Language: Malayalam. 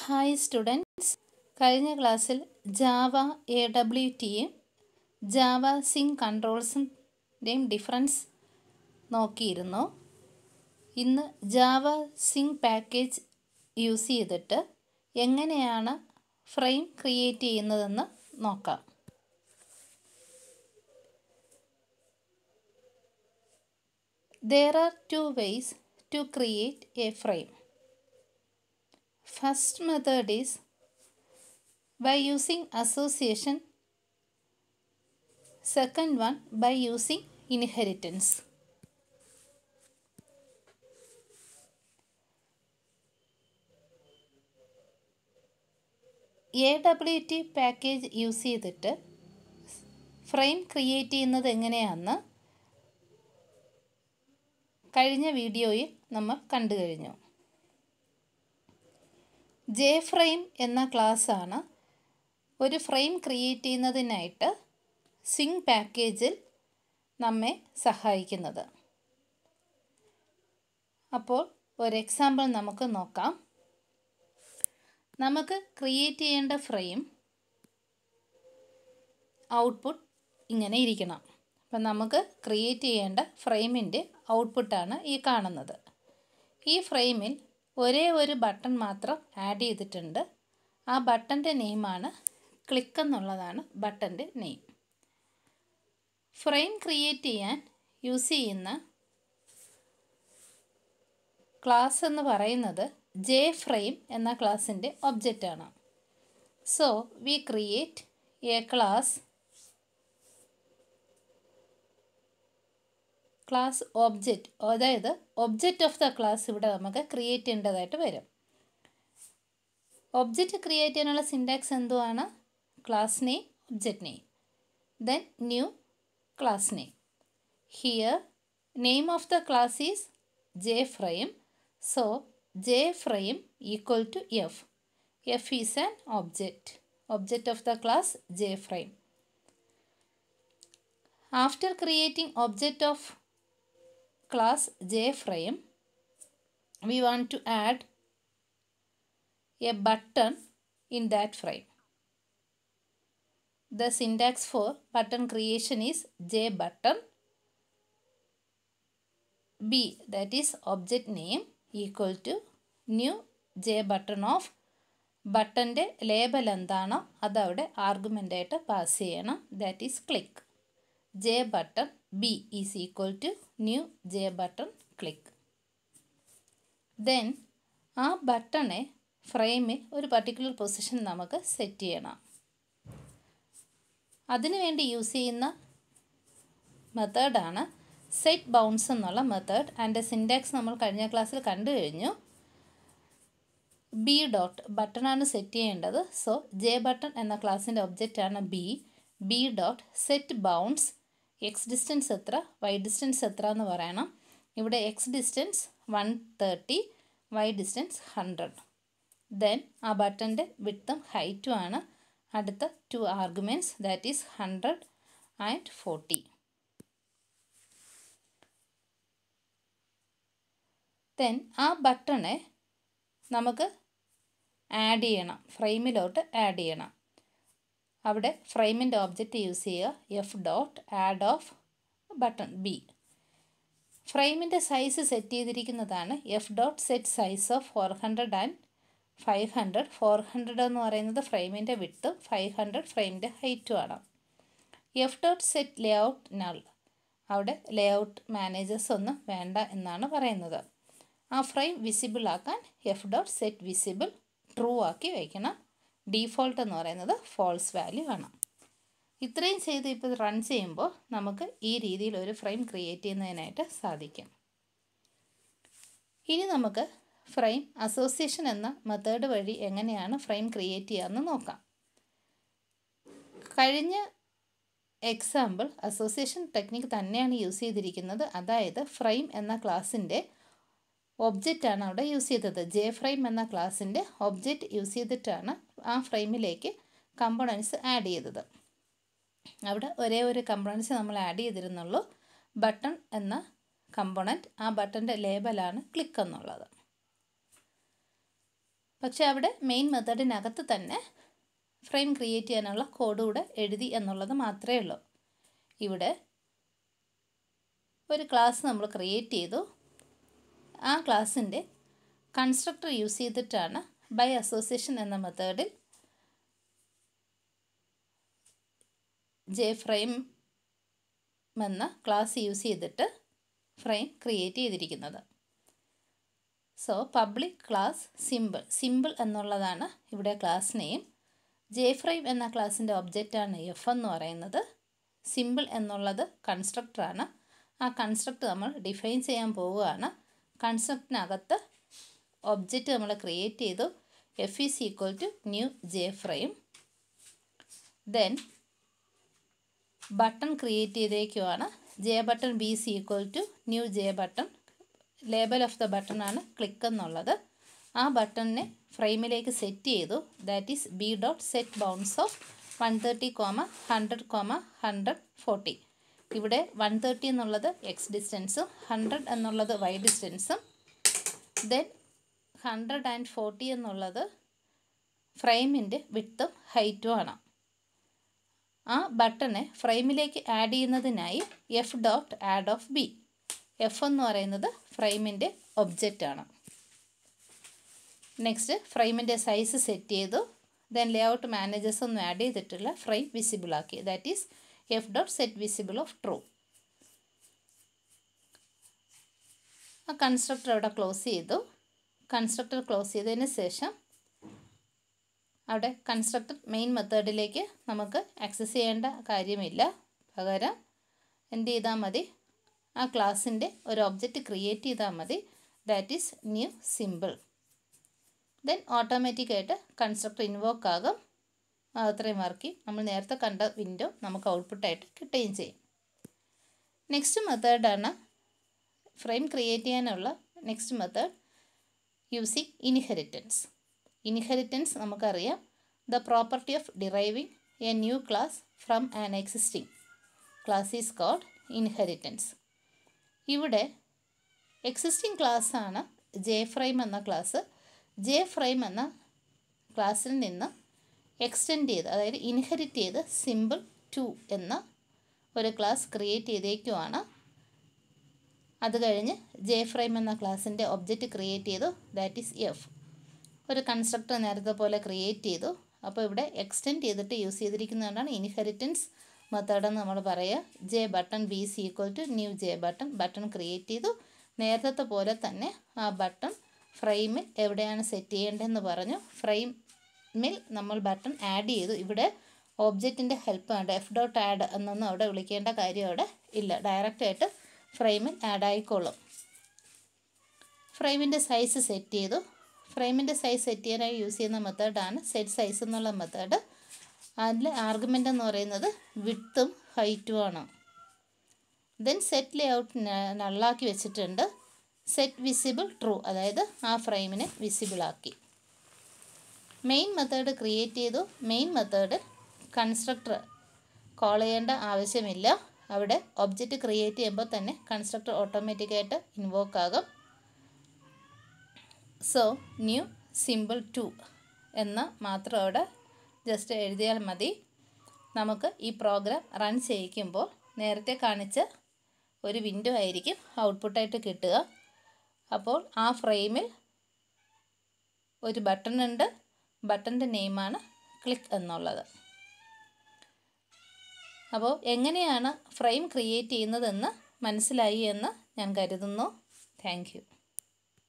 ഹായ് സ്റ്റുഡൻസ്, കഴിഞ്ഞ ക്ലാസ്സിൽ ജാവ AWTയും ജാവ സിങ് കൺട്രോൾസിൻ്റെയും ഡിഫറൻസ് നോക്കിയിരുന്നു. ഇന്ന് ജാവ സിങ് പാക്കേജ് യൂസ് ചെയ്തിട്ട് എങ്ങനെയാണ് ഫ്രെയിം ക്രിയേറ്റ് ചെയ്യുന്നതെന്ന് നോക്കാം. There are two ways to create a frame. First method is by using association. Second one by using inheritance. AWT package use ചെയ്തിട്ട് ഫ്രെയിം ക്രിയേറ്റ് ചെയ്യുന്നത് എങ്ങനെയാണെന്ന് കഴിഞ്ഞ വീഡിയോയിൽ നമ്മൾ കണ്ടു കഴിഞ്ഞു. JFrame എന്ന ക്ലാസ്സാണ് ഒരു ഫ്രെയിം ക്രിയേറ്റ് ചെയ്യുന്നതിനായിട്ട് സിങ് പാക്കേജിൽ നമ്മെ സഹായിക്കുന്നത്. അപ്പോൾ ഒരു എക്സാമ്പിൾ നമുക്ക് നോക്കാം. നമുക്ക് ക്രിയേറ്റ് ചെയ്യേണ്ട ഫ്രെയിം ഔട്ട്പുട്ട് ഇങ്ങനെ ഇരിക്കണം. അപ്പം നമുക്ക് ക്രിയേറ്റ് ചെയ്യേണ്ട ഫ്രെയിമിൻ്റെ ഔട്ട്പുട്ടാണ് ഈ കാണുന്നത്. ഈ ഫ്രെയിമിൽ ഒരേ ഒരു ബട്ടൺ മാത്രം ആഡ് ചെയ്തിട്ടുണ്ട്. ആ ബട്ടൻ്റെ നെയിമാണ് ക്ലിക്ക് എന്നുള്ളതാണ് ബട്ടൻ്റെ നെയിം. ഫ്രെയിം ക്രിയേറ്റ് ചെയ്യാൻ യൂസ് ചെയ്യുന്ന ക്ലാസ് എന്ന് പറയുന്നത് JFrame എന്ന ക്ലാസിൻ്റെ ഒബ്ജക്റ്റാണ്. So we create a class object, അതായത് ഒബ്ജക്റ്റ് ഓഫ് ദ ക്ലാസ് ഇവിടെ നമുക്ക് ക്രിയേറ്റ് ചെയ്യേണ്ടതായിട്ട് വരും. ഒബ്ജക്റ്റ് ക്രിയേറ്റ് ചെയ്യാനുള്ള സിൻടാക്സ് എന്തുവാണ്? Class name, object name, then new class name. Here name of the class is JFrame. So JFrame equal to F. F is an object of the class JFrame. After creating object of class JFrame, we want to add a button in that frame. The syntax for button creation is JButton. B, that is object name, equal to new JButton of ബട്ടൻ്റെ ലേബൽ എന്താണോ അതവിടെ ആർഗ്യുമെൻ്റായിട്ട് പാസ് ചെയ്യണം. That is click. JButton B is equal to new JButton click. Then ആ ബട്ടണെ ഫ്രെയിമിൽ ഒരു പർട്ടിക്കുലർ പൊസിഷൻ നമുക്ക് സെറ്റ് ചെയ്യണം. അതിനുവേണ്ടി യൂസ് ചെയ്യുന്ന മെത്തേഡാണ് സെറ്റ് ബൗൺസ് എന്നുള്ള മെത്തേഡ്. അതിൻ്റെ സിൻടാക്സ് നമ്മൾ കഴിഞ്ഞ ക്ലാസ്സിൽ കണ്ടു കഴിഞ്ഞു. B ഡോട്ട് ബട്ടണാണ് സെറ്റ് ചെയ്യേണ്ടത്. സോ JButton എന്ന ക്ലാസ്സിൻ്റെ ഒബ്ജക്റ്റാണ് B dot set bounds. X distance എത്ര, വൈ ഡിസ്റ്റൻസ് എത്ര എന്ന് പറയണം. ഇവിടെ X distance 130, Y distance 100. Then ആ ബട്ടൻ്റെ വിഡ്ത്തും ഹൈറ്റും ആണ് അടുത്ത 2 arguments, that is 100 and 40. Then ആ ബട്ടണെ നമുക്ക് ആഡ് ചെയ്യണം, ഫ്രെയിമിലോട്ട് ആഡ് ചെയ്യണം. അവിടെ ഫ്രെയിമിൻ്റെ ഒബ്ജക്റ്റ് യൂസ് ചെയ്യുക F dot add of button B. ഫ്രെയിമിൻ്റെ സൈസ് സെറ്റ് ചെയ്തിരിക്കുന്നതാണ് F dot set size of 400 and 500. 400 എന്ന് പറയുന്നത് ഫ്രെയിമിൻ്റെ വിഡ്ത്തും 500 ഫ്രെയിമിൻ്റെ ഹൈറ്റും ആണ്. F dot set layout null, അവിടെ ലേഔട്ട് മാനേജേഴ്സ് ഒന്നും വേണ്ട എന്നാണ് പറയുന്നത്. ആ ഫ്രെയിം വിസിബിൾ ആക്കാൻ F dot set visible true ആക്കി വയ്ക്കണം. ഡീഫോൾട്ട് എന്ന് പറയുന്നത് ഫോൾസ് വാല്യൂ ആണ്. ഇത്രയും ചെയ്ത് ഇപ്പോൾ റൺ ചെയ്യുമ്പോൾ നമുക്ക് ഈ രീതിയിൽ ഒരു ഫ്രെയിം ക്രിയേറ്റ് ചെയ്യുന്നതിനായിട്ട് സാധിക്കും. ഇനി നമുക്ക് ഫ്രെയിം അസോസിയേഷൻ എന്ന മെത്തേഡ് വഴി എങ്ങനെയാണ് ഫ്രെയിം ക്രിയേറ്റ് ചെയ്യാമെന്ന് നോക്കാം. കഴിഞ്ഞ എക്സാമ്പിൾ അസോസിയേഷൻ ടെക്നിക്ക് തന്നെയാണ് യൂസ് ചെയ്തിരിക്കുന്നത്. അതായത് ഫ്രെയിം എന്ന ക്ലാസ്സിൻ്റെ ഒബ്ജക്റ്റാണ് അവിടെ യൂസ് ചെയ്തത്. JFrame എന്ന ക്ലാസ്സിൻ്റെ ഒബ്ജക്റ്റ് യൂസ് ചെയ്തിട്ടാണ് ആ ഫ്രെയിമിലേക്ക് കമ്പോണൻസ് ആഡ് ചെയ്തത്. അവിടെ ഒരേ ഒരു കമ്പോണൻസ് നമ്മൾ ആഡ് ചെയ്തിരുന്നുള്ളൂ, ബട്ടൺ എന്ന കമ്പോണൻറ്റ്. ആ ബട്ടൻ്റെ ലേബലാണ് ക്ലിക്ക് എന്നുള്ളത്. പക്ഷേ അവിടെ മെയിൻ മെത്തേഡിനകത്ത് തന്നെ ഫ്രെയിം ക്രിയേറ്റ് ചെയ്യാനുള്ള കോഡ് കൂടെ എഴുതി എന്നുള്ളത് മാത്രമേ ഉള്ളൂ. ഇവിടെ ഒരു ക്ലാസ് നമ്മൾ ക്രിയേറ്റ് ചെയ്തു. ആ ക്ലാസ്സിൻ്റെ കൺസ്ട്രക്ടർ യൂസ് ചെയ്തിട്ടാണ് ബൈ അസോസിയേഷൻ എന്ന മെത്തേഡിൽ JFrame എന്ന ക്ലാസ് യൂസ് ചെയ്തിട്ട് ഫ്രെയിം ക്രിയേറ്റ് ചെയ്തിരിക്കുന്നത്. സോ പബ്ലിക് ക്ലാസ് സിമ്പിൾ എന്നുള്ളതാണ് ഇവിടെ ക്ലാസ് നെയിം. JFrame എന്ന ക്ലാസ്സിൻ്റെ ഒബ്ജക്റ്റാണ് F എന്ന് പറയുന്നത്. സിമ്പിൾ എന്നുള്ളത് കൺസ്ട്രക്ടറാണ്. ആ കൺസ്ട്രക്ട് നമ്മൾ ഡിഫൈൻ ചെയ്യാൻ പോവുകയാണ്. കൺസ്ട്രക്റ്റിനകത്ത് ഒബ്ജക്റ്റ് നമ്മൾ ക്രിയേറ്റ് ചെയ്തു. F is equal to new JFrame. Then button create ചെയ്തേക്കുവാണ്. JButton B is equal to new JButton. Label of the button ആണ് ക്ലിക്ക് എന്നുള്ളത്. ആ ബട്ടണിനെ ഫ്രെയിമിലേക്ക് സെറ്റ് ചെയ്തു. That is B.setBounds of 130, 100, 140. ഇവിടെ 130 എന്നുള്ളത് X ഡിസ്റ്റൻസും 100 എന്നുള്ളത് Y ഡിസ്റ്റൻസും ദെൻ 140 എന്നുള്ളത് ഫ്രെയിമിൻ്റെ വിഡ്ത്തും ഹൈറ്റും ആണ്. ആ ബട്ടണെ ഫ്രെയിമിലേക്ക് ആഡ് ചെയ്യുന്നതിനായി F.add_B. F എന്ന് പറയുന്നത് ഫ്രെയിമിൻ്റെ ഒബ്ജക്റ്റാണ്. നെക്സ്റ്റ് ഫ്രെയിമിൻ്റെ സൈസ് സെറ്റ് ചെയ്തു. ദെൻ ലേഔട്ട് മാനേജേഴ്സ് ഒന്നും ആഡ് ചെയ്തിട്ടില്ല. ഫ്രെയിം വിസിബിൾ ആക്കി. That is F.setVisible of true. ആ കൺസ്ട്രക്ടർ അവിടെ ക്ലോസ് ചെയ്തു. കൺസ്ട്രക്ടർ ക്ലോസ് ചെയ്തതിന് ശേഷം അവിടെ കൺസ്ട്രക്ടർ മെയിൻ മെത്തേഡിലേക്ക് നമുക്ക് ആക്സസ് ചെയ്യേണ്ട കാര്യമില്ല. പകരം എന്ത് ചെയ്താൽ മതി, ആ ക്ലാസ്സിൻ്റെ ഒരു ഒബ്ജക്റ്റ് ക്രിയേറ്റ് ചെയ്താൽ മതി. That is new simple. Then ഓട്ടോമാറ്റിക്കായിട്ട് കൺസ്ട്രക്ടർ ഇൻവോക്ക് ആകും. അത്രയും വർക്ക് ചെയ്യും. നമ്മൾ നേരത്തെ കണ്ട വിൻഡോ നമുക്ക് ഔട്ട്പുട്ടായിട്ട് കിട്ടുകയും ചെയ്യും. നെക്സ്റ്റ് മെത്തേഡാണ് ഫ്രെയിം ക്രിയേറ്റ് ചെയ്യാനുള്ള next method using inheritance. Inheritance നമുക്കറിയാം. The property of deriving a new class from an existing class is called inheritance. ഇവിടെ എക്സിസ്റ്റിംഗ് ക്ലാസ്സാണ് JFrame എന്ന ക്ലാസ്. JFrame എന്ന ക്ലാസ്സിൽ നിന്ന് എക്സ്റ്റെൻഡ് ചെയ്ത്, അതായത് ഇൻഹെറിറ്റ് ചെയ്ത് Simple2 എന്ന ഒരു ക്ലാസ് ക്രിയേറ്റ് ചെയ്തേക്കുവാണ്. അത് കഴിഞ്ഞ് JFrame എന്ന ക്ലാസ്സിൻ്റെ ഒബ്ജക്റ്റ് ക്രിയേറ്റ് ചെയ്തു. That is F. ഒരു കൺസ്ട്രക്ടർ നേരത്തെ പോലെ ക്രിയേറ്റ് ചെയ്തു. അപ്പോൾ ഇവിടെ എക്സ്റ്റെൻഡ് ചെയ്തിട്ട് യൂസ് ചെയ്തിരിക്കുന്നതുകൊണ്ടാണ് ഇൻഹെറിറ്റൻസ് മെത്തേഡെന്ന് നമ്മൾ പറയുക. JButton B is equal to new JButton. Button create ചെയ്തു. നേരത്തെ പോലെ തന്നെ ആ ബട്ടൺ ഫ്രെയിമിൽ എവിടെയാണ് സെറ്റ് ചെയ്യേണ്ടതെന്ന് പറഞ്ഞു. ഫ്രെയിമിൽ നമ്മൾ ബട്ടൺ ആഡ് ചെയ്തു. ഇവിടെ ഓബ്ജക്റ്റിൻ്റെ ഹെൽപ്പ് വേണ്ട. F.add എന്നൊന്നും അവിടെ വിളിക്കേണ്ട കാര്യം അവിടെ ഇല്ല. ഡയറക്റ്റായിട്ട് ഫ്രെയിമിൽ ആഡ് ആയിക്കോളും. ഫ്രെയിമിൻ്റെ സൈസ് സെറ്റ് ചെയ്തു. ഫ്രെയിമിൻ്റെ സൈസ് സെറ്റ് ചെയ്യാനായി യൂസ് ചെയ്യുന്ന മെത്തേഡാണ് സെറ്റ് സൈസ് എന്നുള്ള മെത്തേഡ്. അതിൽ ആർഗ്യുമെൻ്റ് എന്ന് പറയുന്നത് വിഡ്ത്തും ഹൈറ്റും ആണ്. ദെൻ സെറ്റ് ലേഔട്ട് നള്ളാക്കി വെച്ചിട്ടുണ്ട്. സെറ്റ് വിസിബിൾ ട്രൂ, അതായത് ആ ഫ്രെയിമിനെ വിസിബിളാക്കി. മെയിൻ മെത്തേഡ് ക്രിയേറ്റ് ചെയ്തു. മെയിൻ മെത്തേഡ് കൺസ്ട്രക്ടർ കോൾ ചെയ്യേണ്ട ആവശ്യമില്ല. അവിടെ ഒബ്ജക്റ്റ് ക്രിയേറ്റ് ചെയ്യുമ്പോൾ തന്നെ കൺസ്ട്രക്ടർ ഓട്ടോമാറ്റിക്കായിട്ട് ഇൻവോക്ക് ആകും. സോ ന്യൂ Simple2 എന്ന് മാത്രം അവിടെ ജസ്റ്റ് എഴുതിയാൽ മതി. നമുക്ക് ഈ പ്രോഗ്രാം റൺ ചെയ്യിക്കുമ്പോൾ നേരത്തെ കാണിച്ച ഒരു വിൻഡോ ആയിരിക്കും ഔട്ട്പുട്ടായിട്ട് കിട്ടുക. അപ്പോൾ ആ ഫ്രെയിമിൽ ഒരു ബട്ടൺ ഉണ്ട്. ബട്ടൻ്റെ നെയിമാണ് ക്ലിക്ക് എന്നുള്ളത്. അപ്പോൾ എങ്ങനെയാണ് ഫ്രെയിം ക്രിയേറ്റ് ചെയ്യുന്നതെന്ന് മനസ്സിലായി എന്ന് ഞാൻ കരുതുന്നു. Thank you.